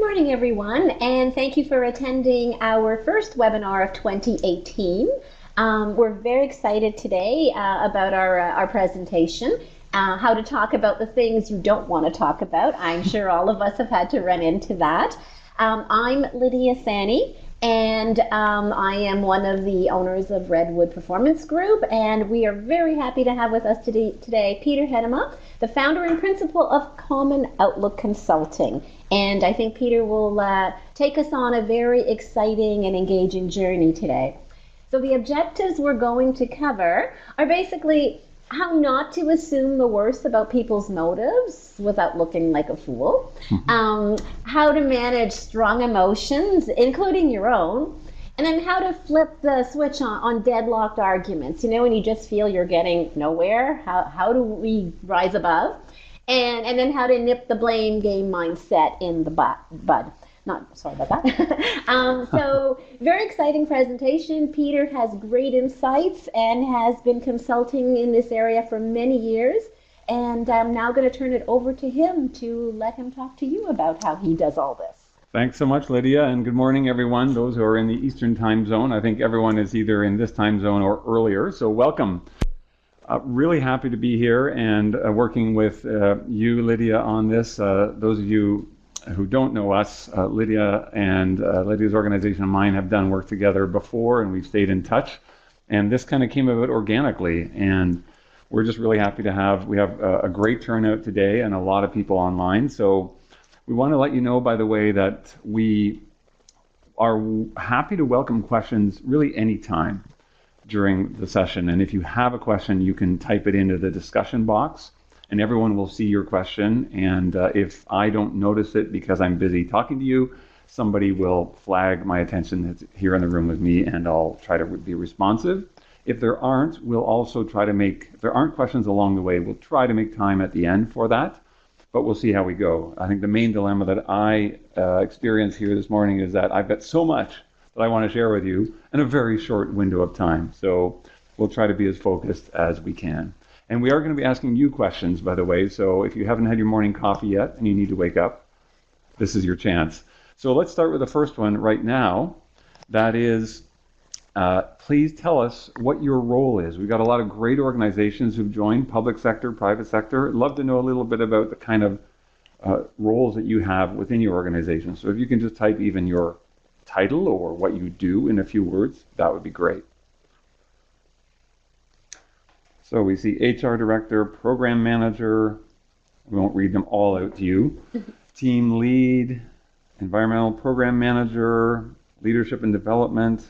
morning, everyone, and thank you for attending our first webinar of 2018. We're very excited today about our presentation, how to talk about the things you don't want to talk about. I'm sure all of us have had to run into that. I'm Lydia Sani, and I am one of the owners of Redwood Performance Group, and we are very happy to have with us today Peter Hedema, the founder and principal of Common Outlook Consulting. And I think Peter will take us on a very exciting and engaging journey today. So the objectives we're going to cover are basically how not to assume the worst about people's motives without looking like a fool, how to manage strong emotions, including your own, and then how to flip the switch on deadlocked arguments. You know, when you just feel you're getting nowhere, how do we rise above? And then how to nip the blame game mindset in the bud. Sorry about that. So very exciting presentation. Peter has great insights and has been consulting in this area for many years. And I'm now going to turn it over to him to let him talk to you about how he does all this. Thanks so much, Lydia, and good morning, everyone. Those who are in the Eastern time zone, I think everyone is either in this time zone or earlier, so welcome. Really happy to be here and working with you, Lydia, on this. Those of you who don't know us, Lydia and Lydia's organization and mine have done work together before, and we've stayed in touch. And this kind of came about organically, and we're just really happy to we have a great turnout today and a lot of people online. So we want to let you know, by the way, that we are happy to welcome questions really anytime during the session. And if you have a question, you can type it into the discussion box and everyone will see your question. And if I don't notice it because I'm busy talking to you, somebody will flag my attention that's here in the room with me, and I'll try to be responsive. If there aren't, we'll also try to if there aren't questions along the way, we'll try to make time at the end for that, but we'll see how we go. I think the main dilemma that I experienced here this morning is that I've got so much that I want to share with you in a very short window of time. So we'll try to be as focused as we can. And we are going to be asking you questions, by the way. So if you haven't had your morning coffee yet and you need to wake up, this is your chance. So let's start with the first one right now. That is, please tell us what your role is. We've got a lot of great organizations who've joined, public sector, private sector. I'd love to know a little bit about the kind of roles that you have within your organization. So if you can just type even your title or what you do in a few words, that would be great. So we see HR director, program manager. We won't read them all out to you. Team lead, environmental program manager, leadership and development.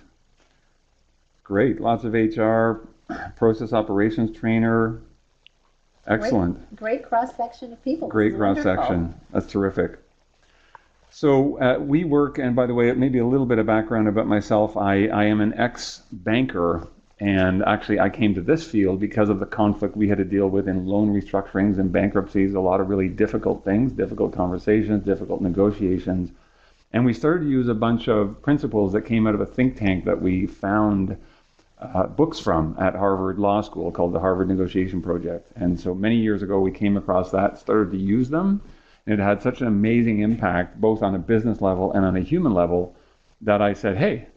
Great, lots of HR, process operations trainer. Excellent. Great cross-section of people. Great cross-section. That's terrific. So we work, and by the way, maybe a little bit of background about myself. I am an ex-banker, and actually I came to this field because of the conflict we had to deal with in loan restructurings and bankruptcies, a lot of really difficult things, difficult conversations, difficult negotiations. And we started to use a bunch of principles that came out of a think tank that we found books from at Harvard Law School called the Harvard Negotiation Project. And so many years ago we came across that, started to use them. And it had such an amazing impact, both on a business level and on a human level, that I said, hey,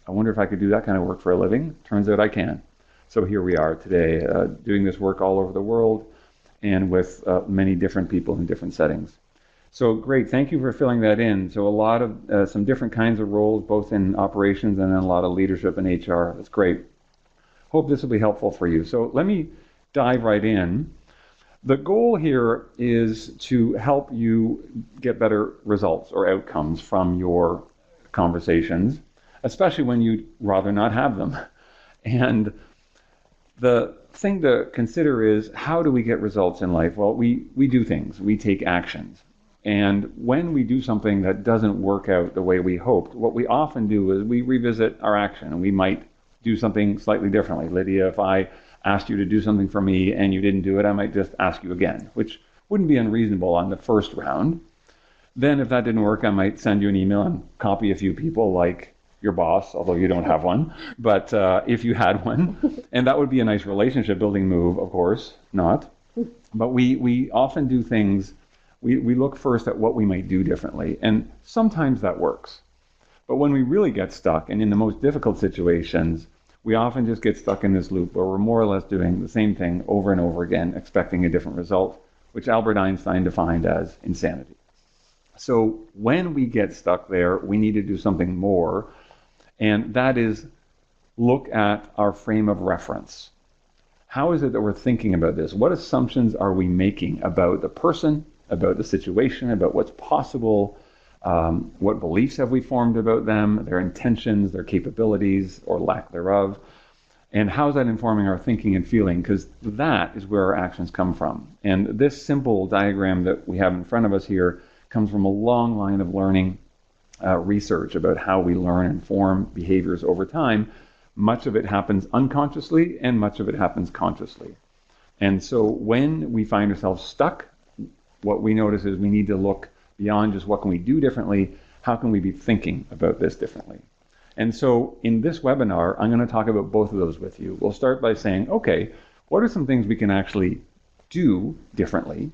I wonder if I could do that kind of work for a living. Turns out I can. So here we are today, doing this work all over the world and with many different people in different settings. So great, thank you for filling that in. So a lot of some different kinds of roles, both in operations and then a lot of leadership in HR. That's great. Hope this will be helpful for you. So let me dive right in. The goal here is to help you get better results or outcomes from your conversations, especially when you'd rather not have them. And the thing to consider is, how do we get results in life? Well, we do things, we take actions. And when we do something that doesn't work out the way we hoped, what we often do is we revisit our action, and we might do something slightly differently. Lydia, if I asked you to do something for me and you didn't do it, I might just ask you again, which wouldn't be unreasonable on the first round. Then if that didn't work, I might send you an email and copy a few people, like your boss, although you don't have one, but if you had one, and that would be a nice relationship building move, of course, not. But we often do things we look first at what we might do differently. And sometimes that works. But when we really get stuck, and in the most difficult situations, we often just get stuck in this loop where we're more or less doing the same thing over and over again, expecting a different result, which Albert Einstein defined as insanity. So when we get stuck there, we need to do something more, and that is look at our frame of reference. How is it that we're thinking about this? What assumptions are we making about the person, about the situation, about what's possible? What beliefs have we formed about them, their intentions, their capabilities, or lack thereof? And how is that informing our thinking and feeling? Because that is where our actions come from. And this simple diagram that we have in front of us here comes from a long line of learning research about how we learn and form behaviors over time. Much of it happens unconsciously, and much of it happens consciously. And so when we find ourselves stuck, what we notice is we need to look beyond just what can we do differently, how can we be thinking about this differently? And so in this webinar, I'm going to talk about both of those with you. We'll start by saying, okay, what are some things we can actually do differently?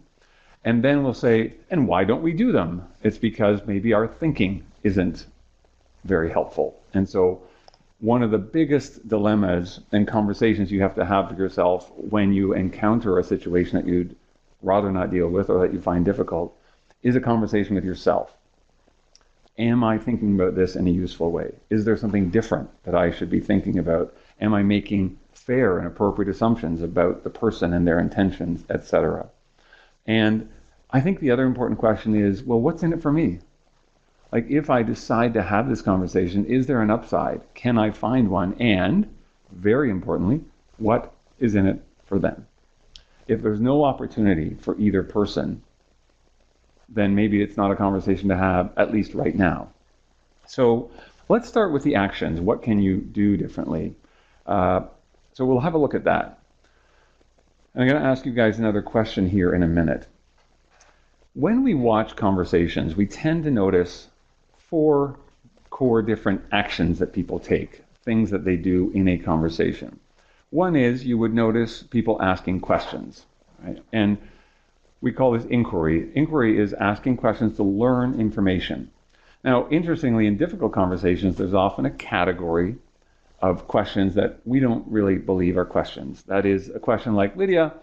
And then we'll say, and why don't we do them? It's because maybe our thinking isn't very helpful. And so one of the biggest dilemmas and conversations you have to have with yourself when you encounter a situation that you'd rather not deal with or that you find difficult is a conversation with yourself. Am I thinking about this in a useful way? Is there something different that I should be thinking about? Am I making fair and appropriate assumptions about the person and their intentions, etc.? And I think the other important question is, well, what's in it for me? Like, if I decide to have this conversation, is there an upside? Can I find one? And, very importantly, what is in it for them? If there's no opportunity for either person, then maybe it's not a conversation to have, at least right now. So let's start with the actions. What can you do differently? So we'll have a look at that. I'm going to ask you guys another question here in a minute. When we watch conversations, we tend to notice 4 core different actions that people take, things that they do in a conversation. One is you would notice people asking questions, right? And we call this inquiry. Inquiry is asking questions to learn information. Now, interestingly, in difficult conversations, there's often a category of questions that we don't really believe are questions. That is a question like, Lydia,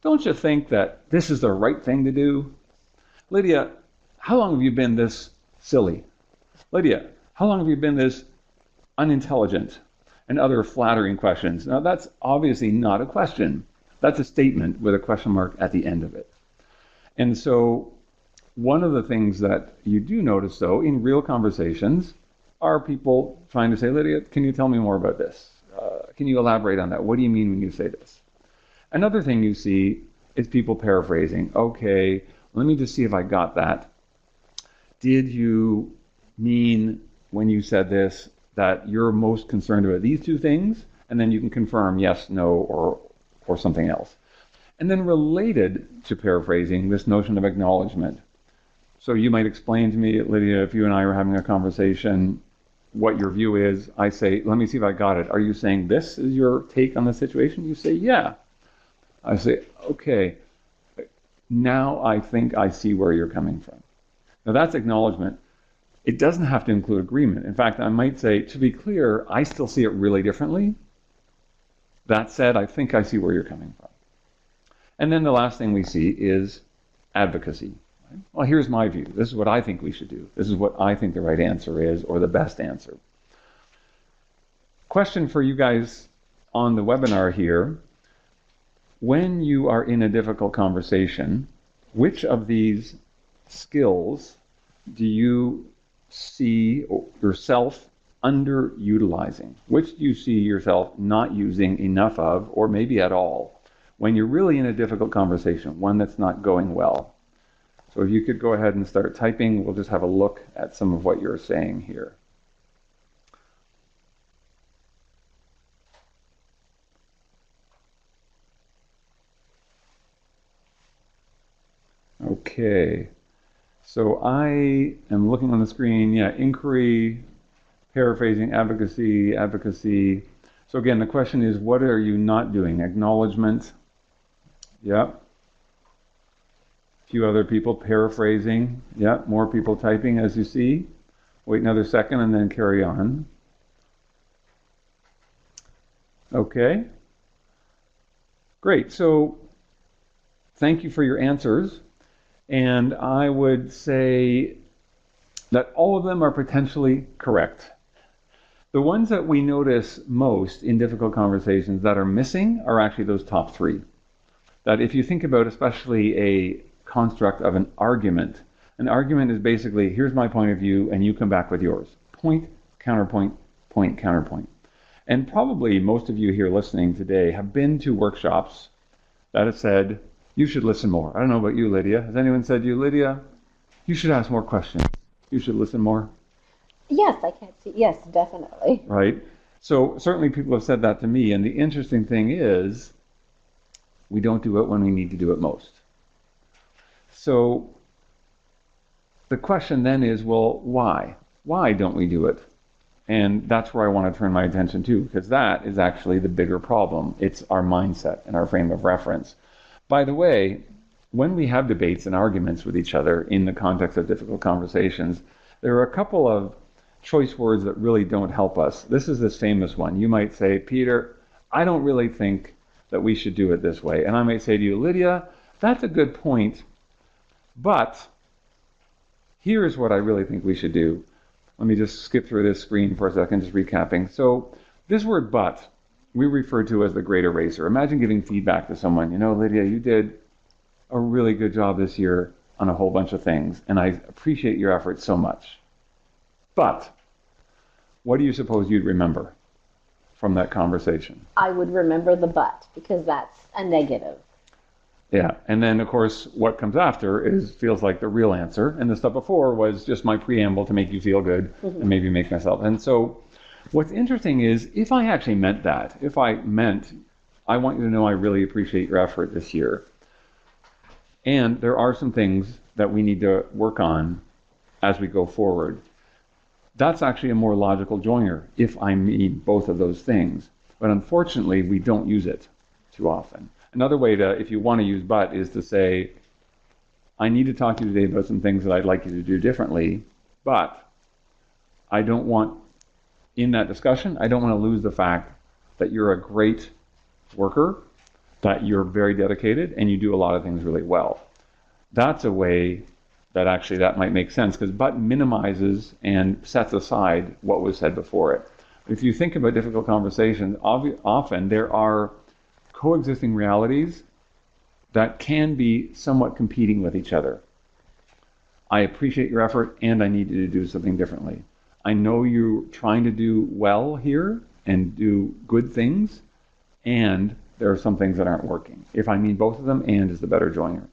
don't you think that this is the right thing to do? Lydia, how long have you been this silly? Lydia, how long have you been this unintelligent? And other flattering questions. Now, that's obviously not a question. That's a statement with a question mark at the end of it. And so one of the things that you do notice, though, in real conversations are people trying to say, Lydia, can you tell me more about this? Can you elaborate on that? What do you mean when you say this? Another thing you see is people paraphrasing. Okay, let me just see if I got that. Did you mean when you said this that you're most concerned about these 2 things? And then you can confirm yes, no, or something else. And then related to paraphrasing, this notion of acknowledgement. So you might explain to me, Lydia, if you and I are having a conversation, what your view is. I say, let me see if I got it. Are you saying this is your take on the situation? You say, yeah. I say, okay, now I think I see where you're coming from. Now that's acknowledgement. It doesn't have to include agreement. In fact, I might say, to be clear, I still see it really differently. That said, I think I see where you're coming from. And then the last thing we see is advocacy. Right? Well, here's my view. This is what I think we should do. This is what I think the right answer is, or the best answer. Question for you guys on the webinar here. When you are in a difficult conversation, which of these skills do you see yourself underutilizing? Which do you see yourself not using enough of, or maybe at all, when you're really in a difficult conversation, one that's not going well? So if you could go ahead and start typing, we'll just have a look at some of what you're saying here. Okay. So I am looking on the screen, inquiry, paraphrasing, advocacy. So again, the question is, what are you not doing? Acknowledgement. Yeah. few other people paraphrasing. Yeah, more people typing as you see. Wait another second and then carry on. Okay. Great. So thank you for your answers. And I would say that all of them are potentially correct. The ones that we notice most in difficult conversations that are missing are actually those top three. That if you think about especially a construct of an argument is basically, here's my point of view and you come back with yours. Point, counterpoint, point, counterpoint. And probably most of you here listening today have been to workshops that have said, you should listen more. I don't know about you, Lydia. Has anyone said to you, Lydia, you should ask more questions. You should listen more? Yes, I can't see. Yes, definitely. Right. So certainly people have said that to me. And the interesting thing is, we don't do it when we need to do it most. So the question then is, well, why? Why don't we do it? And that's where I want to turn my attention to, because that is actually the bigger problem. It's our mindset and our frame of reference. By the way, when we have debates and arguments with each other in the context of difficult conversations, there are a couple of choice words that really don't help us. This is this famous one. You might say, Peter, I don't really think that we should do it this way. And I might say to you, Lydia, that's a good point, but here's what I really think we should do. Let me just skip through this screen for a second, just recapping. So this word but, we refer to as the great eraser. Imagine giving feedback to someone. You know, Lydia, you did a really good job this year on a whole bunch of things, and I appreciate your efforts so much. But what do you suppose you'd remember from that conversation? I would remember the but, because that's a negative. Yeah, and then of course what comes after feels like the real answer, and the stuff before was just my preamble to make you feel good and maybe make myself. And so what's interesting is if I actually meant that, if I meant, I want you to know I really appreciate your effort this year, and there are some things that we need to work on as we go forward, that's actually a more logical joiner if I mean both of those things. But unfortunately, we don't use it too often. Another way to, if you want to use but, is to say, I need to talk to you today about some things that I'd like you to do differently, but I don't want, in that discussion, I don't want to lose the fact that you're a great worker, that you're very dedicated, and you do a lot of things really well. That's a way that actually that might make sense, because but minimizes and sets aside what was said before it. If you think about difficult conversations, often there are coexisting realities that can be somewhat competing with each other. I appreciate your effort and I need you to do something differently. I know you're trying to do well here and do good things, and there are some things that aren't working. If I mean both of them, and is the better joiner.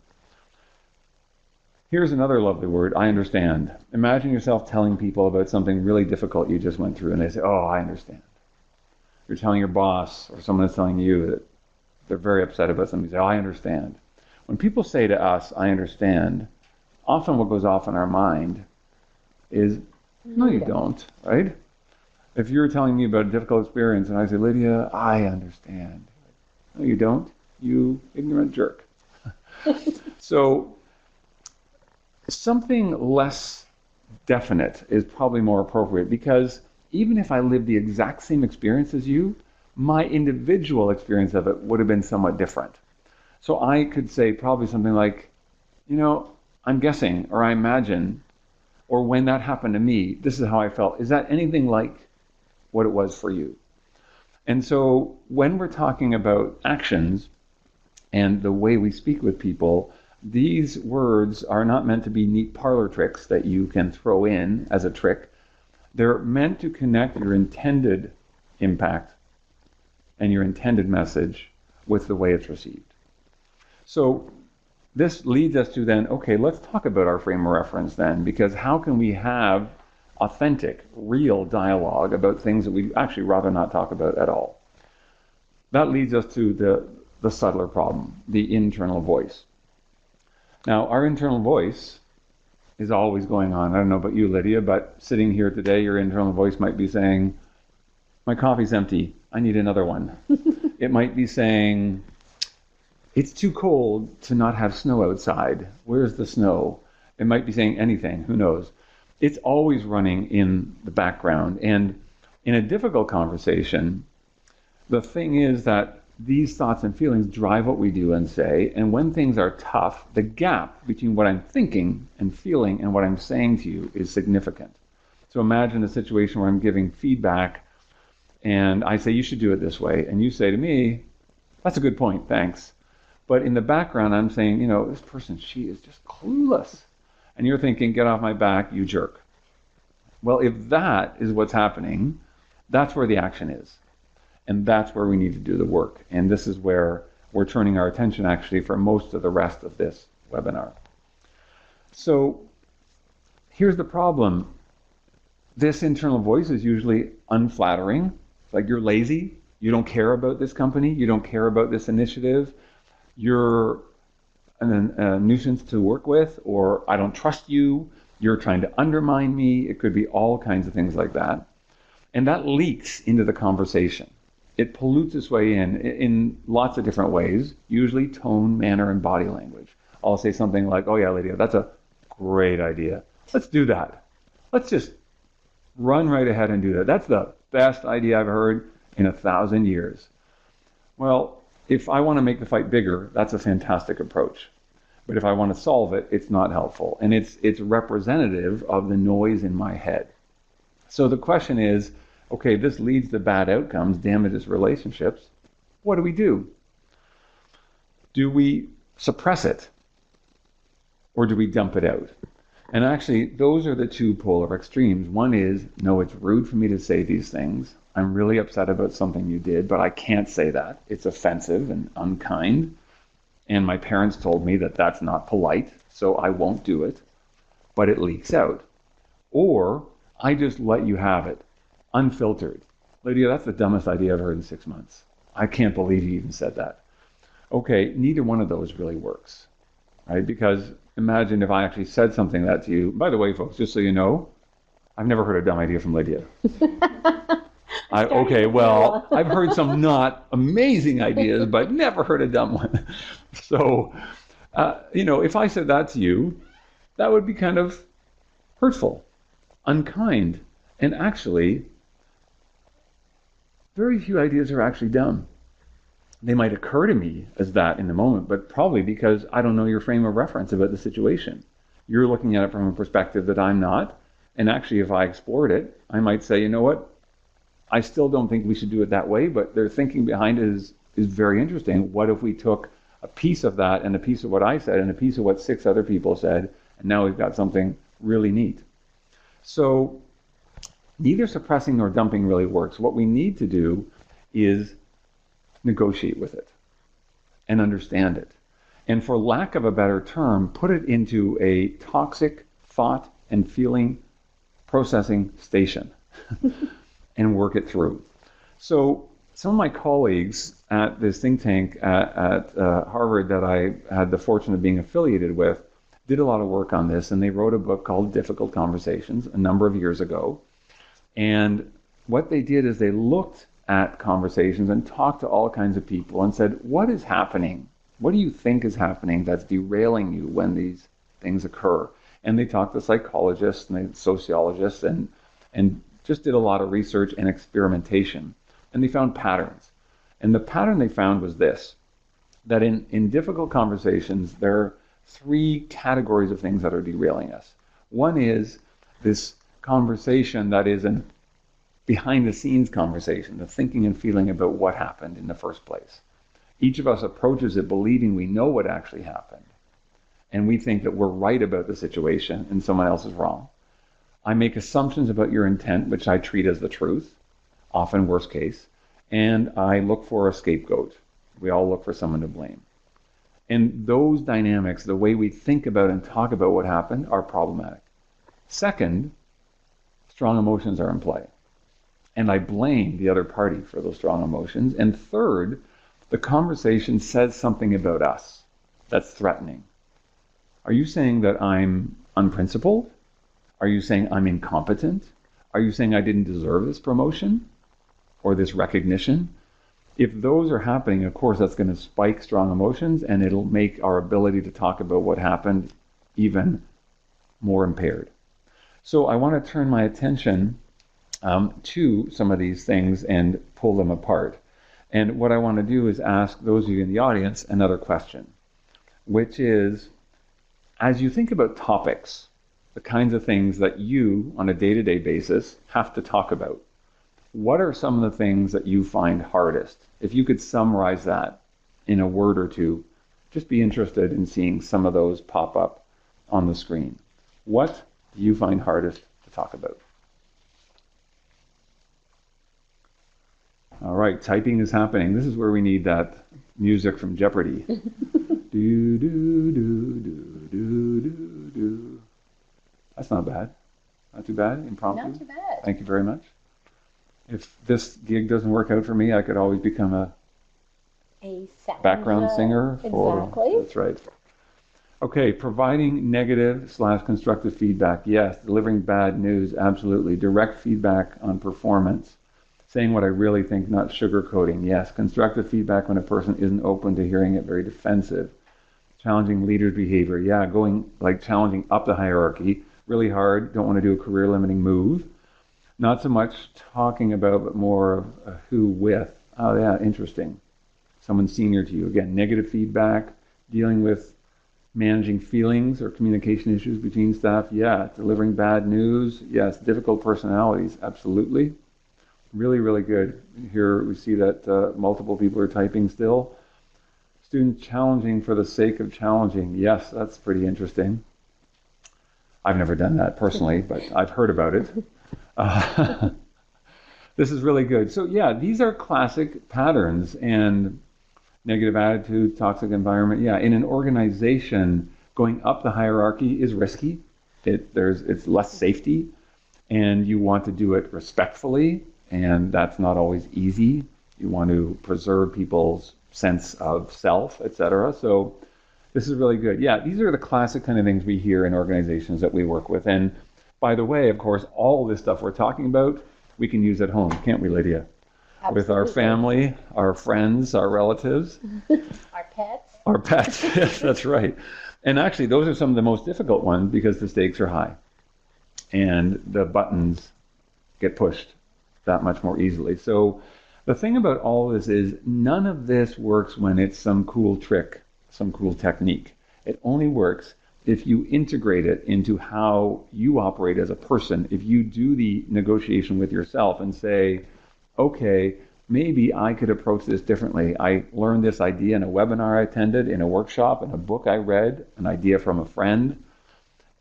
Here's another lovely word, I understand. Imagine yourself telling people about something really difficult you just went through, and they say, oh, I understand. You're telling your boss, or someone is telling you that they're very upset about something. You say, oh, I understand. When people say to us, I understand, often what goes off in our mind is, no, you don't, right? If you're telling me about a difficult experience, and I say, Lydia, I understand. No, you don't. You ignorant jerk. So, something less definite is probably more appropriate, because even if I lived the exact same experience as you, my individual experience of it would have been somewhat different. So I could say probably something like, you know, I'm guessing, or I imagine, or when that happened to me, this is how I felt. Is that anything like what it was for you? And so when we're talking about actions and the way we speak with people, these words are not meant to be neat parlor tricks that you can throw in as a trick. They're meant to connect your intended impact and your intended message with the way it's received. So this leads us to then, okay, let's talk about our frame of reference then, because how can we have authentic, real dialogue about things that we'd actually rather not talk about at all? That leads us to the subtler problem, the internal voice. Now, our internal voice is always going on. I don't know about you, Lydia, but sitting here today, your internal voice might be saying, my coffee's empty, I need another one. It might be saying, it's too cold to not have snow outside. Where's the snow? It might be saying anything, who knows? It's always running in the background. And in a difficult conversation, the thing is that these thoughts and feelings drive what we do and say. And when things are tough, the gap between what I'm thinking and feeling and what I'm saying to you is significant. So imagine a situation where I'm giving feedback and I say, you should do it this way. And you say to me, that's a good point, thanks. But in the background, I'm saying, you know, this person, she is just clueless. And you're thinking, get off my back, you jerk. Well, if that is what's happening, that's where the action is. And that's where we need to do the work. And this is where we're turning our attention actually for most of the rest of this webinar. So here's the problem. This internal voice is usually unflattering. It's like you're lazy. You don't care about this company. You don't care about this initiative. You're a nuisance to work with, or I don't trust you. You're trying to undermine me. It could be all kinds of things like that. And that leaks into the conversation. It pollutes its way in lots of different ways, usually tone, manner, and body language. I'll say something like, oh yeah, Lydia, that's a great idea. Let's do that. Let's just run right ahead and do that. That's the best idea I've heard in 1,000 years. Well, if I want to make the fight bigger, that's a fantastic approach. But if I want to solve it, it's not helpful. And it's representative of the noise in my head. So the question is, okay, this leads to bad outcomes, damages relationships. What do we do? Do we suppress it? Or do we dump it out? And actually, those are the two polar extremes. One is, no, it's rude for me to say these things. I'm really upset about something you did, but I can't say that. It's offensive and unkind. And my parents told me that that's not polite, so I won't do it. But it leaks out. Or I just let you have it, unfiltered. Lydia, that's the dumbest idea I've heard in 6 months. I can't believe you even said that. Okay, neither one of those really works, right? Because imagine if I actually said something that to you. By the way, folks, just so you know, I've never heard a dumb idea from Lydia. Okay, well, I've heard some not amazing ideas, but never heard a dumb one. So, if I said that to you, that would be kind of hurtful, unkind, and actually, very few ideas are actually dumb. They might occur to me as that in the moment, but probably because I don't know your frame of reference about the situation. You're looking at it from a perspective that I'm not, and actually, if I explored it, I might say, you know what? I still don't think we should do it that way, but their thinking behind it is very interesting. What if we took a piece of that and a piece of what I said and a piece of what 6 other people said, and now we've got something really neat. So neither suppressing nor dumping really works. What we need to do is negotiate with it and understand it. And for lack of a better term, put it into a toxic thought and feeling processing station. And work it through. So some of my colleagues at this think tank at Harvard that I had the fortune of being affiliated with did a lot of work on this, and they wrote a book called Difficult Conversations a number of years ago. And what they did is they looked at conversations and talked to all kinds of people and said, what is happening? What do you think is happening that's derailing you when these things occur? And they talked to psychologists and sociologists and just did a lot of research and experimentation, and they found patterns. And the pattern they found was this, that in difficult conversations, there are 3 categories of things that are derailing us. One is this conversation that is an behind-the-scenes conversation, the thinking and feeling about what happened in the first place. Each of us approaches it believing we know what actually happened, and we think that we're right about the situation and someone else is wrong. I make assumptions about your intent, which I treat as the truth, often worst case, and I look for a scapegoat. We all look for someone to blame. And those dynamics, the way we think about and talk about what happened, are problematic. Second, strong emotions are in play. And I blame the other party for those strong emotions. And third, the conversation says something about us that's threatening. Are you saying that I'm unprincipled? Are you saying I'm incompetent? Are you saying I didn't deserve this promotion or this recognition? If those are happening, of course, that's going to spike strong emotions, and it'll make our ability to talk about what happened even more impaired. So I want to turn my attention to some of these things and pull them apart. And what I want to do is ask those of you in the audience another question, which is, as you think about topics, the kinds of things that you, on a day-to-day basis, have to talk about, what are some of the things that you find hardest? If you could summarize that in a word or two, just be interested in seeing some of those pop up on the screen. What do you find hardest to talk about? All right, typing is happening. This is where we need that music from Jeopardy. Do, do, do, do, do, do, do. That's not bad. Not too bad, impromptu. Not too bad. Thank you very much. If this gig doesn't work out for me, I could always become a background singer. Exactly. That's right. Okay, providing negative/constructive feedback. Yes. Delivering bad news. Absolutely. Direct feedback on performance. Saying what I really think, not sugarcoating. Yes. Constructive feedback when a person isn't open to hearing it. Very defensive. Challenging leaders' behavior. Yeah, going like challenging up the hierarchy. Really hard. Don't want to do a career-limiting move. Not so much talking about, but more of a who with. Oh yeah, interesting. Someone senior to you. Again, negative feedback. Dealing with managing feelings or communication issues between staff. Yeah. Delivering bad news. Yes. Difficult personalities. Absolutely. Really, really good. Here we see that multiple people are typing still. Students challenging for the sake of challenging. Yes, that's pretty interesting. I've never done that personally, but I've heard about it. This is really good. So yeah, these are classic patterns. And negative attitude, toxic environment. Yeah, in an organization, going up the hierarchy is risky. It's less safety, and you want to do it respectfully, and that's not always easy. You want to preserve people's sense of self, etc. So this is really good. Yeah, these are the classic kind of things we hear in organizations that we work with. And by the way, of course, all this stuff we're talking about, we can use at home, can't we, Lydia? Absolutely. With our family, our friends, our relatives. Our pets. Our pets, yes, that's right. And actually, those are some of the most difficult ones because the stakes are high. And the buttons get pushed that much more easily. So the thing about all of this is none of this works when it's some cool trick, some cool technique. It only works if you integrate it into how you operate as a person. If you do the negotiation with yourself and say, okay, maybe I could approach this differently. I learned this idea in a webinar I attended, in a workshop, in a book I read, an idea from a friend,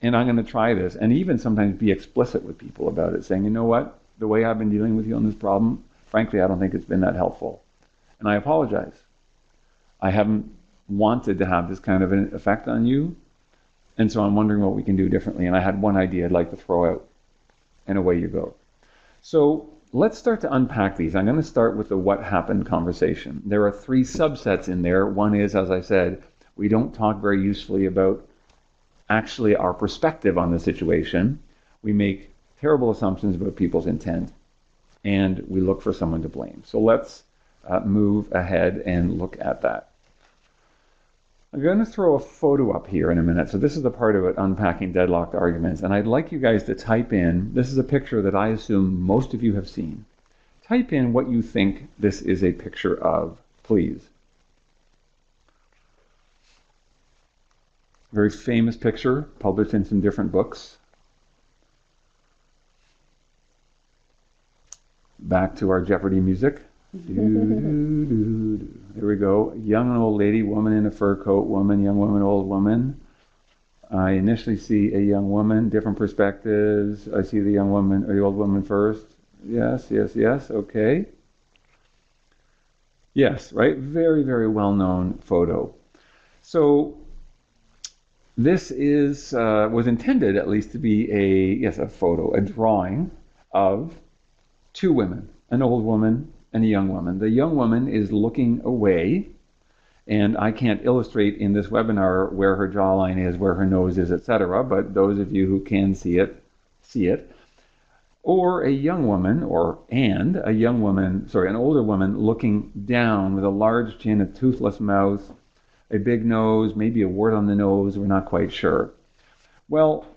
and I'm going to try this. And even sometimes be explicit with people about it, saying, you know what, the way I've been dealing with you on this problem, frankly, I don't think it's been that helpful. And I apologize. I haven't wanted to have this kind of an effect on you, and so I'm wondering what we can do differently. And I had one idea I'd like to throw out, and away you go. So let's start to unpack these. I'm going to start with the what happened conversation. There are 3 subsets in there. One is, as I said, we don't talk very usefully about actually our perspective on the situation. We make terrible assumptions about people's intent, and we look for someone to blame. So let's move ahead and look at that. I'm going to throw a photo up here in a minute. So this is the part of it, unpacking deadlocked arguments. And I'd like you guys to type in, this is a picture that I assume most of you have seen. Type in what you think this is a picture of, please. Very famous picture, published in some different books. Back to our Jeopardy music. There we go. Young and old lady, woman in a fur coat, woman, young woman, old woman. I initially see a young woman, different perspectives. I see the young woman, or the old woman first. Yes, yes, yes, okay. Yes, right? Very, very well-known photo. So this is was intended at least to be a photo, a drawing of 2 women, an old woman and a young woman. The young woman is looking away, and I can't illustrate in this webinar where her jawline is, where her nose is, etc., but those of you who can see it, see it. Or a young woman, an older woman looking down with a large chin, a toothless mouth, a big nose, maybe a wart on the nose, we're not quite sure. Well,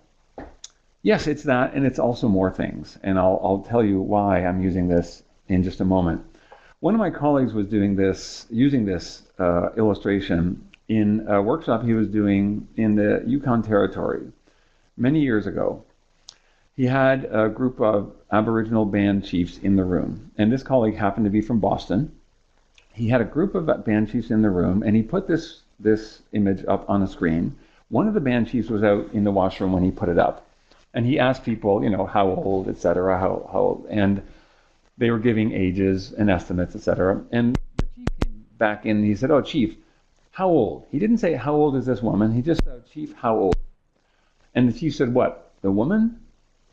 yes, it's that, and it's also more things. And I'll tell you why I'm using this in just a moment. One of my colleagues was using this illustration in a workshop he was doing in the Yukon Territory many years ago. He had a group of Aboriginal band chiefs in the room, and this colleague happened to be from Boston. He had a group of band chiefs in the room, and he put this image up on a screen. One of the band chiefs was out in the washroom when he put it up, and he asked people, how old, etc., how old, and they were giving ages and estimates, etc. And the chief came back in and he said, "Oh, chief, how old?" He didn't say, "How old is this woman?" He just said, "Chief, how old?" And the chief said, "What, the woman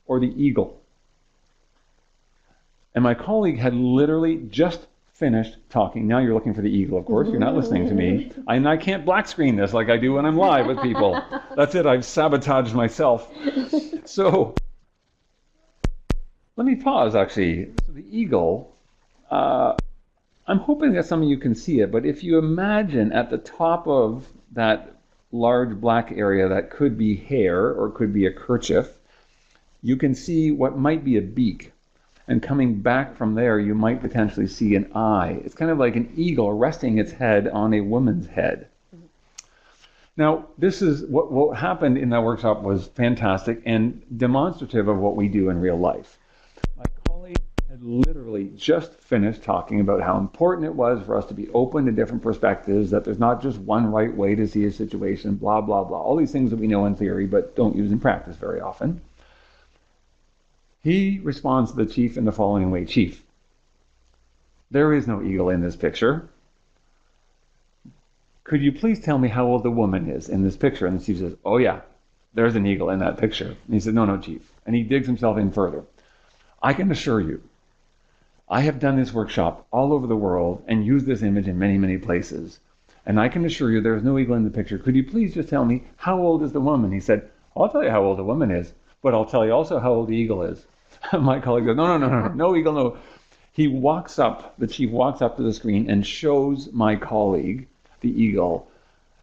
or the eagle?" And my colleague had literally just finished talking. Now you're looking for the eagle, of course. You're not listening to me. I can't black screen this like I do when I'm live with people. That's it. I've sabotaged myself. So let me pause, actually. So the eagle, I'm hoping that some of you can see it, but if you imagine at the top of that large black area that could be hair or could be a kerchief, you can see what might be a beak. And coming back from there, you might potentially see an eye. It's kind of like an eagle resting its head on a woman's head. Now, this is what happened in that workshop was fantastic and demonstrative of what we do in real life. My colleague had literally just finished talking about how important it was for us to be open to different perspectives, that there's not just one right way to see a situation, blah, blah, blah. All these things that we know in theory but don't use in practice very often. He responds to the chief in the following way: "Chief, there is no eagle in this picture. Could you please tell me how old the woman is in this picture?" And the chief says, "Oh yeah, there's an eagle in that picture." And he said, "No, chief." And he digs himself in further. "I can assure you, I have done this workshop all over the world and used this image in many, many places. And I can assure you there is no eagle in the picture. Could you please just tell me how old is the woman?" He said, "I'll tell you how old the woman is, but I'll tell you also how old the eagle is." My colleague goes, no eagle, no. The chief walks up to the screen and shows my colleague the eagle,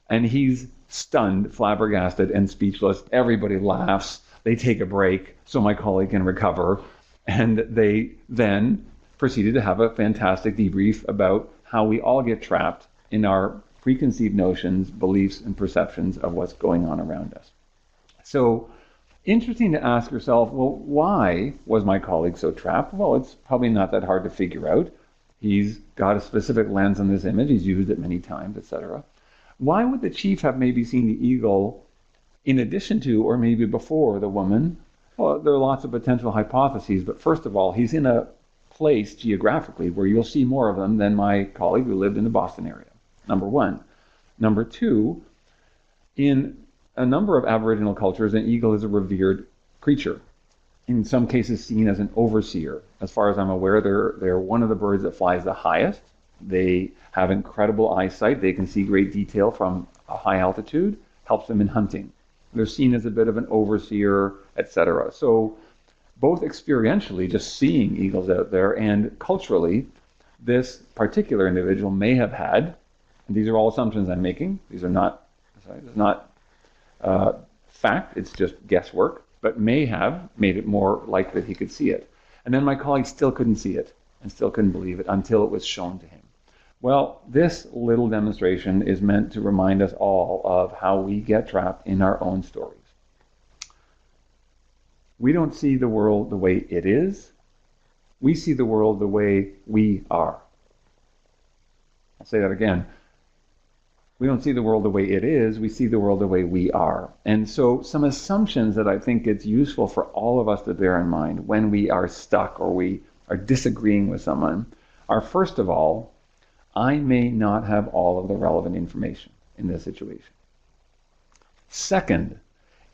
and he's stunned, flabbergasted, and speechless. Everybody laughs. They take a break so my colleague can recover, and they then proceeded to have a fantastic debrief about how we all get trapped in our preconceived notions, beliefs, and perceptions of what's going on around us. So, interesting to ask yourself, well, why was my colleague so trapped? Well, it's probably not that hard to figure out. He's got a specific lens on this image. He's used it many times, etc. Why would the chief have maybe seen the eagle in addition to or maybe before the woman? Well, there are lots of potential hypotheses, but first of all, he's in a place geographically where you'll see more of them than my colleague who lived in the Boston area, number one. Number two, in a number of Aboriginal cultures, an eagle is a revered creature, in some cases seen as an overseer. As far as I'm aware, they're one of the birds that flies the highest. They have incredible eyesight. They can see great detail from a high altitude, helps them in hunting. They're seen as a bit of an overseer, etc. So both experientially, just seeing eagles out there, and culturally, this particular individual may have had, and these are all assumptions I'm making, these are not fact, it's just guesswork, but may have made it more likely that he could see it. And then my colleague still couldn't see it and still couldn't believe it until it was shown to him. Well, this little demonstration is meant to remind us all of how we get trapped in our own stories. We don't see the world the way it is. We see the world the way we are. I'll say that again. We don't see the world the way it is, we see the world the way we are. And so some assumptions that I think it's useful for all of us to bear in mind when we are stuck or we are disagreeing with someone are, first of all, I may not have all of the relevant information in this situation. Second,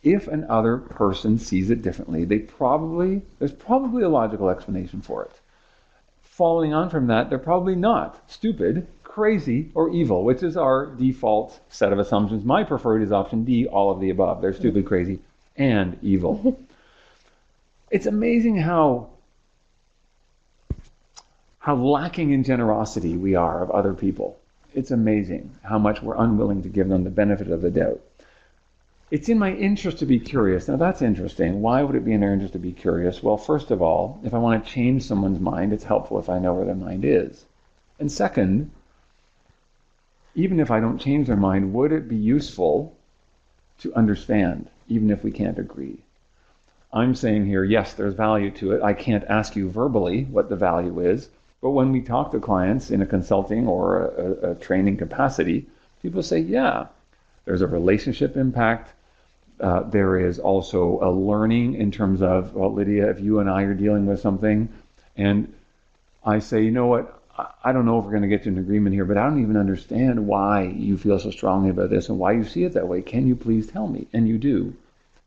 if another person sees it differently, there's probably a logical explanation for it. Following on from that, they're probably not stupid, crazy, or evil, which is our default set of assumptions. My preferred is option D, all of the above. They're stupid, crazy, and evil. It's amazing how lacking in generosity we are of other people. It's amazing how much we're unwilling to give them the benefit of the doubt. It's in my interest to be curious. Now that's interesting. Why would it be in their interest to be curious? Well, first of all, if I want to change someone's mind, it's helpful if I know where their mind is. And second, even if I don't change their mind, would it be useful to understand, even if we can't agree? I'm saying here, yes, there's value to it. I can't ask you verbally what the value is, but when we talk to clients in a consulting or a training capacity, people say, yeah, there's a relationship impact. There is also a learning in terms of, well, Lydia, if you and I are dealing with something, and I say, you know what, I don't know if we're going to get to an agreement here, but I don't even understand why you feel so strongly about this and why you see it that way. Can you please tell me? And you do.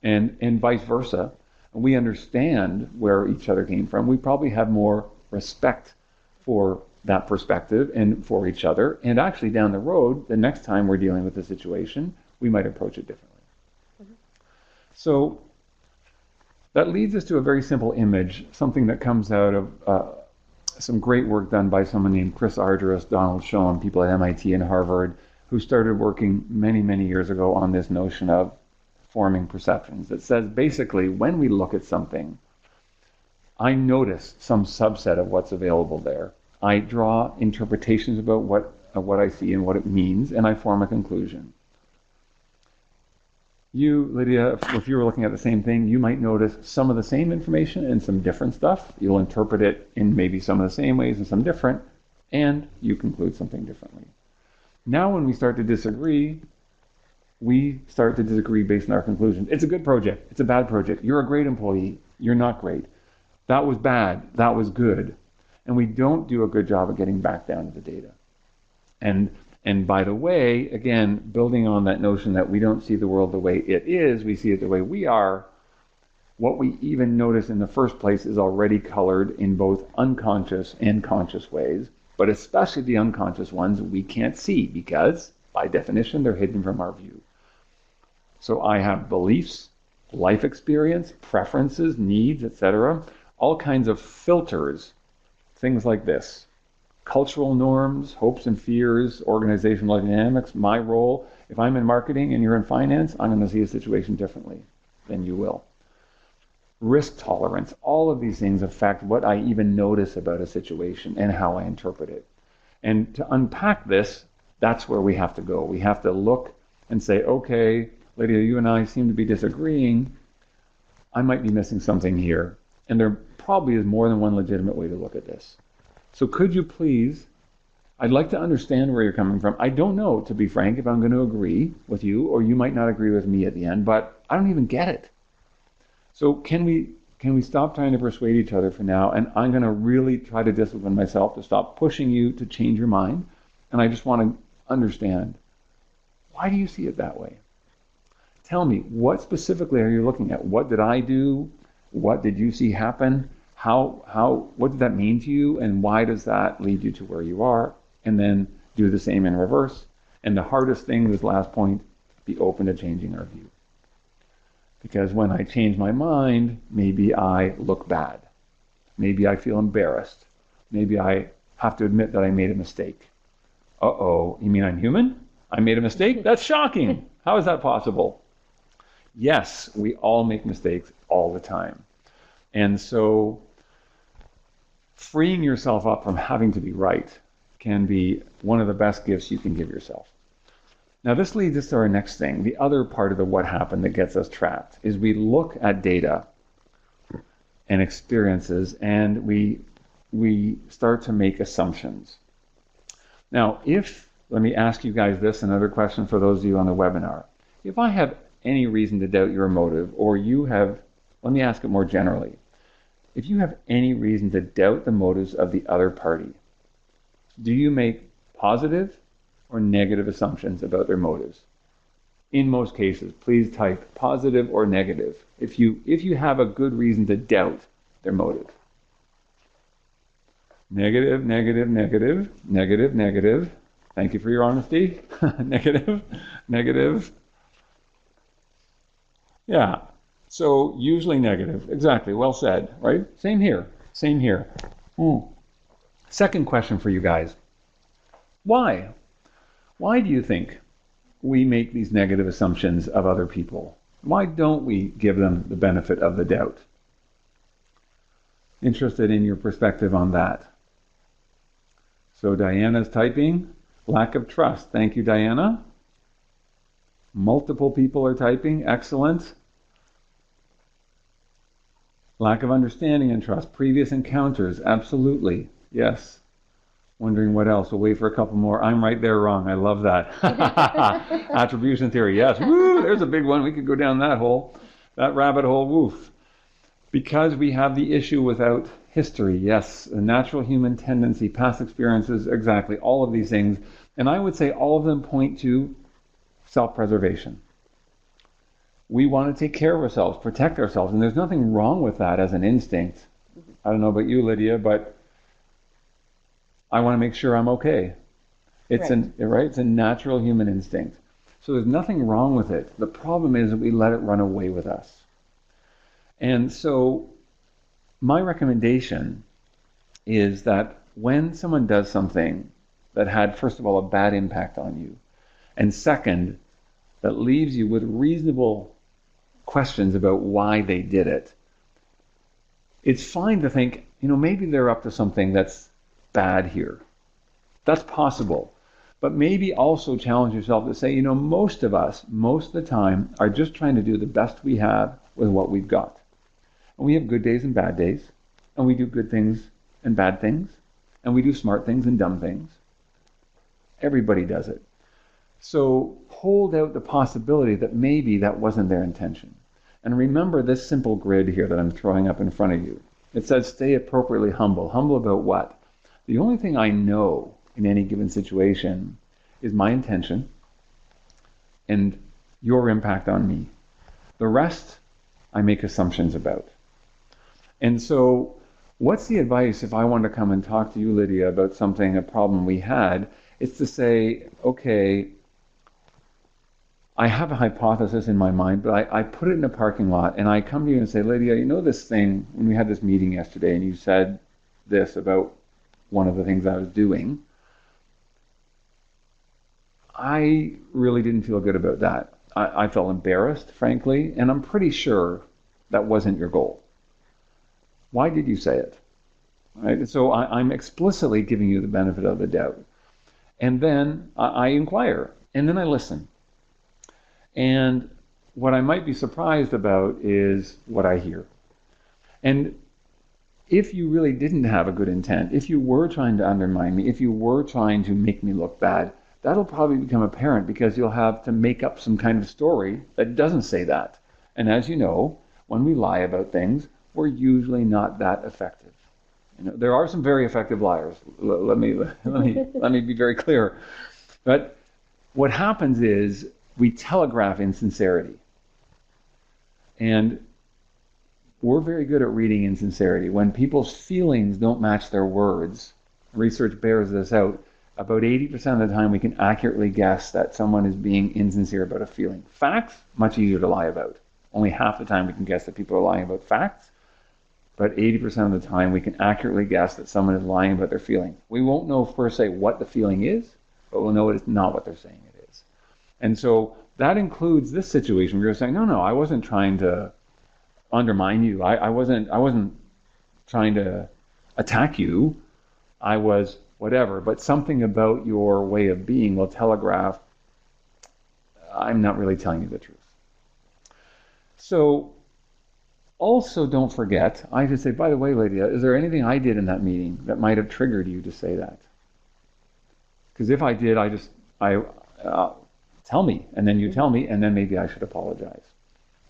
And vice versa. We understand where each other came from. We probably have more respect for that perspective and for each other. And actually down the road, the next time we're dealing with a situation, we might approach it differently. Mm-hmm. So that leads us to a very simple image, something that comes out of some great work done by someone named Chris Argyris, Donald Schoen, people at MIT and Harvard, who started working many, many years ago on this notion of forming perceptions. It says basically when we look at something, I notice some subset of what's available there. I draw interpretations about what I see and what it means, and I form a conclusion. You, Lydia, if you were looking at the same thing, you might notice some of the same information and some different stuff. You'll interpret it in maybe some of the same ways and some different, and you conclude something differently. Now when we start to disagree, we start to disagree based on our conclusions. It's a good project. It's a bad project. You're a great employee. You're not great. That was bad. That was good. And we don't do a good job of getting back down to the data. And by the way, again, building on that notion that we don't see the world the way it is, we see it the way we are, what we even notice in the first place is already colored in both unconscious and conscious ways, but especially the unconscious ones we can't see because, by definition, they're hidden from our view. So I have beliefs, life experience, preferences, needs, etc., all kinds of filters, things like this. Cultural norms, hopes and fears, organizational dynamics, my role. If I'm in marketing and you're in finance, I'm going to see a situation differently than you will. Risk tolerance, all of these things affect what I even notice about a situation and how I interpret it. And to unpack this, that's where we have to go. We have to look and say, okay, Lydia, you and I seem to be disagreeing. I might be missing something here. And there probably is more than one legitimate way to look at this. So could you please, I'd like to understand where you're coming from. I don't know, to be frank, if I'm going to agree with you, or you might not agree with me at the end, but I don't even get it. So can we stop trying to persuade each other for now? And I'm going to really try to discipline myself to stop pushing you to change your mind. And I just want to understand, why do you see it that way? Tell me, what specifically are you looking at? What did I do? What did you see happen? What did that mean to you? And why does that lead you to where you are? And then do the same in reverse. And the hardest thing, this last point, be open to changing our view. Because when I change my mind, maybe I look bad. Maybe I feel embarrassed. Maybe I have to admit that I made a mistake. Uh-oh, you mean I'm human? I made a mistake? That's shocking. How is that possible? Yes, we all make mistakes all the time. And so freeing yourself up from having to be right can be one of the best gifts you can give yourself. Now this leads us to our next thing. The other part of the what happened that gets us trapped is we look at data and experiences and we start to make assumptions. Now let me ask you guys this, another question for those of you on the webinar. If I have any reason to doubt your motive, or let me ask it more generally. If you have any reason to doubt the motives of the other party, do you make positive or negative assumptions about their motives? In most cases, please type positive or negative if you have a good reason to doubt their motive. Negative, negative, negative, negative, negative. Thank you for your honesty. Negative, negative. Yeah. So usually negative. Exactly. Well said. Right? Same here. Same here. Second question for you guys. Why? Why do you think we make these negative assumptions of other people? Why don't we give them the benefit of the doubt? Interested in your perspective on that. So Diana's typing, lack of trust. Thank you, Diana. Multiple people are typing, excellent. Lack of understanding and trust. Previous encounters, absolutely, yes. Wondering what else. We'll wait for a couple more. I'm right there wrong. I love that. Attribution theory, yes. Woo, there's a big one. We could go down that hole, that rabbit hole, woof. Because we have the issue without history, yes. A natural human tendency, past experiences, exactly. All of these things. And I would say all of them point to self-preservation. We want to take care of ourselves, protect ourselves. And there's nothing wrong with that as an instinct. I don't know about you, Lydia, but I want to make sure I'm okay. It's right. It's a natural human instinct. So there's nothing wrong with it. The problem is that we let it run away with us. And so my recommendation is that when someone does something that had, first of all, a bad impact on you, and second, that leaves you with reasonable questions about why they did it, it's fine to think, maybe they're up to something that's bad here. That's possible. But maybe also challenge yourself to say, most of us, most of the time, are just trying to do the best we have with what we've got. And we have good days and bad days. And we do good things and bad things. And we do smart things and dumb things. Everybody does it. So hold out the possibility that maybe that wasn't their intention. And remember this simple grid here that I'm throwing up in front of you. It says stay appropriately humble. Humble about what? The only thing I know in any given situation is my intention and your impact on me. The rest I make assumptions about. And so what's the advice if I want to come and talk to you, Lydia, about something, a problem we had? It's to say, okay, I have a hypothesis in my mind, but I put it in a parking lot and I come to you and say, Lydia, this thing, when we had this meeting yesterday and you said this about one of the things I was doing, I really didn't feel good about that. I felt embarrassed, frankly, and I'm pretty sure that wasn't your goal. Why did you say it? Right? So I'm explicitly giving you the benefit of the doubt. And then I inquire, and then I listen. And what I might be surprised about is what I hear. And if you really didn't have a good intent, if you were trying to undermine me, if you were trying to make me look bad, that'll probably become apparent because you'll have to make up some kind of story that doesn't say that. And as you know, when we lie about things, we're usually not that effective. There are some very effective liars. Let me be very clear. But what happens is we telegraph insincerity. And we're very good at reading insincerity. When people's feelings don't match their words, research bears this out, about 80% of the time we can accurately guess that someone is being insincere about a feeling. Facts, much easier to lie about. Only half the time we can guess that people are lying about facts, but 80% of the time we can accurately guess that someone is lying about their feeling. We won't know per se what the feeling is, but we'll know it's not what they're saying it is. And so that includes this situation where you're saying, no, I wasn't trying to undermine you. I wasn't trying to attack you. I was whatever, but something about your way of being will telegraph, I'm not really telling you the truth. So also don't forget, I should say, by the way, Lydia, is there anything I did in that meeting that might have triggered you to say that? Because if I did, tell me, and then you tell me, and then maybe I should apologize,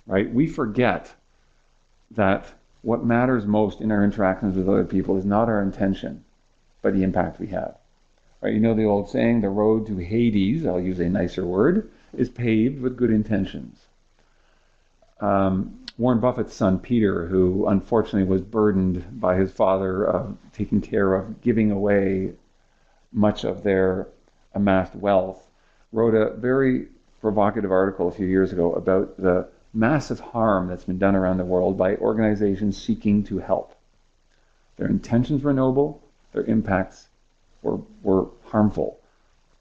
right? We forget that what matters most in our interactions with other people is not our intention, but the impact we have. Right? You know the old saying, the road to Hades, I'll use a nicer word, is paved with good intentions. Warren Buffett's son, Peter, who unfortunately was burdened by his father taking care of giving away much of their amassed wealth, wrote a very provocative article a few years ago about the massive harm that's been done around the world by organizations seeking to help. Their intentions were noble, their impacts were harmful.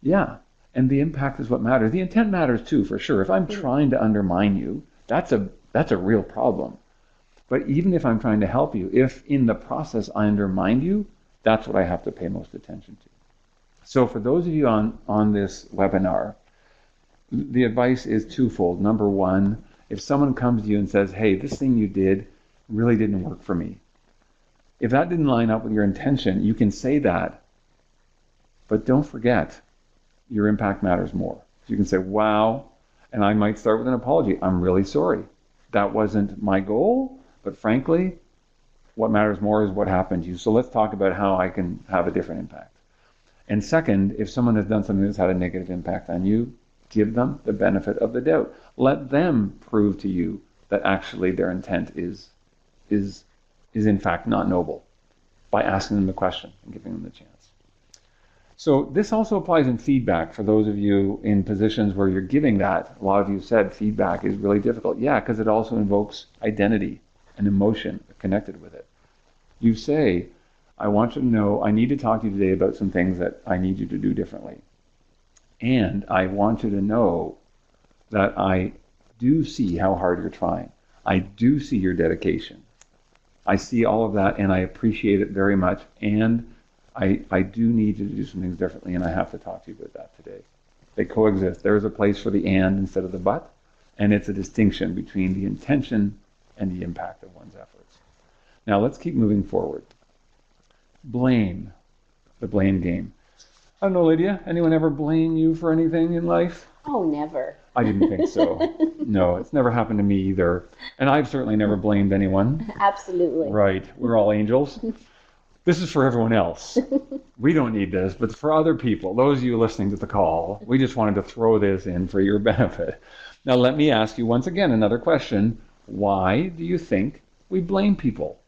Yeah, and the impact is what matters. The intent matters too, for sure. If I'm trying to undermine you, that's a real problem. But even if I'm trying to help you, if in the process I undermine you, that's what I have to pay most attention to. So for those of you on this webinar, the advice is twofold. Number one, if someone comes to you and says, hey, this thing you did really didn't work for me. If that didn't line up with your intention, you can say that, but don't forget, your impact matters more. So you can say, wow, and I might start with an apology. I'm really sorry. That wasn't my goal, but frankly, what matters more is what happened to you. So let's talk about how I can have a different impact. And second, if someone has done something that's had a negative impact on you, give them the benefit of the doubt. Let them prove to you that actually their intent is in fact not noble by asking them the question and giving them the chance. So this also applies in feedback for those of you in positions where you're giving that. A lot of you said feedback is really difficult. Yeah, because it also invokes identity and emotion connected with it. You say, I want you to know, I need to talk to you today about some things that I need you to do differently. And I want you to know that I do see how hard you're trying. I do see your dedication. I see all of that and I appreciate it very much. And I do need you to do some things differently, and I have to talk to you about that today. They coexist. There is a place for the and instead of the but, and it's a distinction between the intention and the impact of one's efforts. Now let's keep moving forward. Blame, the blame game. I don't know, Lydia, anyone ever blame you for anything in life? Oh, never. I didn't think so. No, it's never happened to me either. And I've certainly never blamed anyone. Absolutely. Right, we're all angels. This is for everyone else. We don't need this, but for other people, those of you listening to the call, we just wanted to throw this in for your benefit. Now let me ask you once again another question. Why do you think we blame people?